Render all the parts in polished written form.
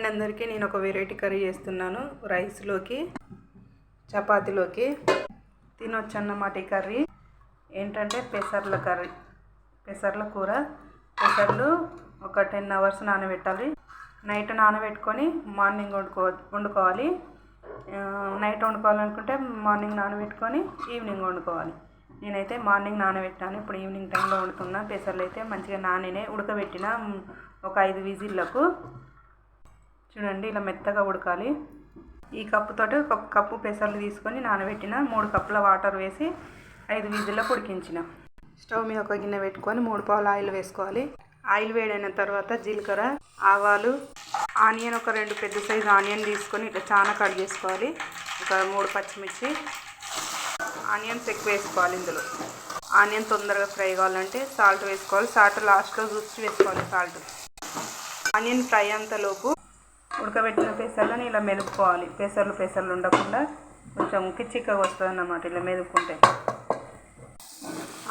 అండి అందరికీ. నేను ఒక వెరైటీ కర్రీ చేస్తున్నాను. రైస్లోకి చపాతీలోకి తినొచ్చు అన్నమాట. ఈ కర్రీ ఏంటంటే పెసర్ల కర్రీ, పెసర్ల కూర. పెసర్లు ఒక 10 hours నానబెట్టాలి. నైట్ నానబెట్టుకొని మార్నింగ్ వండుకోవాలి. నైట్ వండుకోవాలనుకుంటే మార్నింగ్ నానబెట్టుకొని ఈవినింగ్ వండుకోవాలి. నేనైతే మార్నింగ్ నానబెట్టాను. ఇప్పుడు ఈవినింగ్ టైంలో వండుతున్నా. పెసర్లు అయితే మంచిగా నానినే ఉడకబెట్టిన ఒక 5 విజిల్లకు. చూడండి ఇలా మెత్తగా ఉడకాలి. ఈ కప్పుతోటి ఒక కప్పు పెసర్లు తీసుకొని నానబెట్టిన 3 కప్పుల వాటర్ వేసి 5 విజిల్లకు ఉడికించిన. స్టవ్ మీద ఒక గిన్నె పెట్టుకొని 3 పావులు ఆయిల్ వేసుకోవాలి. ఆయిల్ వేడైన తర్వాత జీలకర్ర, ఆవాలు, ఆనియన్ ఒక 2 పెద్ద సైజు ఆనియన్ తీసుకొని ఇట్లా చాలా కట్ చేసుకోవాలి. ఒక 3 పచ్చిమిర్చి, ఆనియన్స్ ఎక్కువ వేసుకోవాలి. ఇందులో ఆనియన్ తొందరగా ఫ్రై కావాలంటే సాల్ట్ వేసుకోవాలి. సాల్ట్ లాస్ట్లో చూసి వేసుకోవాలి. సాల్ట్ ఆనియన్ ఫ్రై అంతలోపు ఉడకబెట్టిన పెసర్లను ఇలా మెదుపుకోవాలి. పెసర్లు ఉండకుండా కొంచెం చిక్కగా వస్తుంది అన్నమాట ఇలా మెదుపుకుంటే.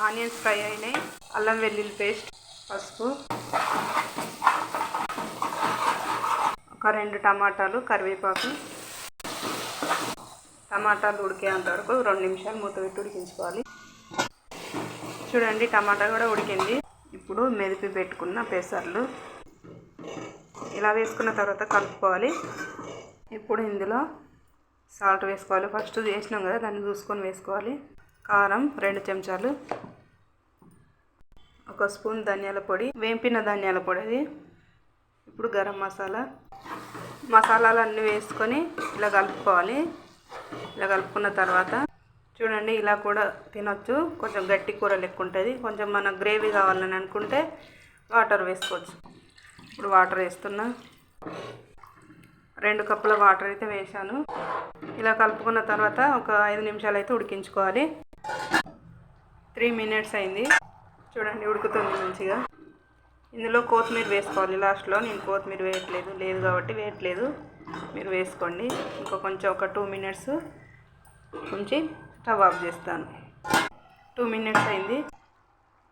ఆనియన్స్ ఫ్రై అయినాయి. అల్లం వెల్లుల్లి పేస్ట్, పసుపు, ఒక 2 టమాటాలు, కరివేపాకు. టమాటాలు ఉడికేంత వరకు 2 నిమిషాలు మూత పెట్టి ఉడికించుకోవాలి. చూడండి టమాటా కూడా ఉడికింది. ఇప్పుడు మెదిపి పెట్టుకున్న పెసర్లు ఇలా వేసుకున్న తర్వాత కలుపుకోవాలి. ఇప్పుడు ఇందులో సాల్ట్ వేసుకోవాలి. ఫస్ట్ వేసినాం కదా దాన్ని చూసుకొని వేసుకోవాలి. కారం 2 చెంచాలు, 1 స్పూన్ ధనియాల పొడి, వేంపిన ధనియాల పొడి అది. ఇప్పుడు గరం మసాలాలు అన్నీ వేసుకొని ఇలా కలుపుకోవాలి. ఇలా కలుపుకున్న తర్వాత చూడండి ఇలా కూడా తినొచ్చు. కొంచెం గట్టి కూర లెక్క ఉంటుంది. కొంచెం మనకు గ్రేవీ కావాలని అనుకుంటే వాటర్ వేసుకోవచ్చు. ఇప్పుడు వాటర్ వేస్తున్నా. 2 కప్పుల వాటర్ అయితే వేసాను. ఇలా కలుపుకున్న తర్వాత ఒక 5 నిమిషాలు అయితే ఉడికించుకోవాలి. 3 minutes అయింది. చూడండి ఉడుకుతుంది మంచిగా. ఇందులో కొత్తిమీర వేసుకోవాలి లాస్ట్లో. నేను కొత్తిమీర లేదు కాబట్టి వేయట్లేదు. మీరు వేసుకోండి. కొంచెం ఒక 2 minutes ఉంచి స్టవ్ ఆఫ్ చేస్తాను. 2 minutes అయింది.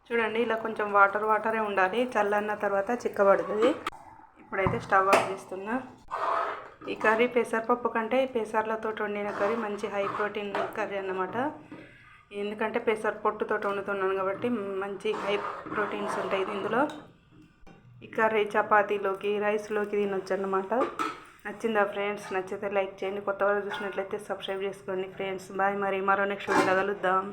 చూడండి ఇలా కొంచెం వాటరే ఉండాలి. చల్లన్న తర్వాత చిక్కబడుతుంది. ఇప్పుడైతే స్టవ్ ఆఫ్ చేస్తున్నా. ఈ కర్రీ పెసరపప్పు కంటే పెసర్లతో వండిన కర్రీ మంచి హై ప్రోటీన్ కర్రీ అన్నమాట. ఎందుకంటే పెసర పొట్టుతో వండుతున్నాను కాబట్టి మంచి హై ప్రోటీన్స్ ఉంటాయి ఇందులో. ఈ కర్రీ చపాతీలోకి, రైస్లోకి తినొచ్చు అన్నమాట. నచ్చిందా ఫ్రెండ్స్? నచ్చితే లైక్ చేయండి. కొత్తగా చూసినట్లయితే సబ్స్క్రైబ్ చేసుకోండి ఫ్రెండ్స్. బాయ్. మరో నెక్స్ట్ వీడియోలో కలుద్దాం.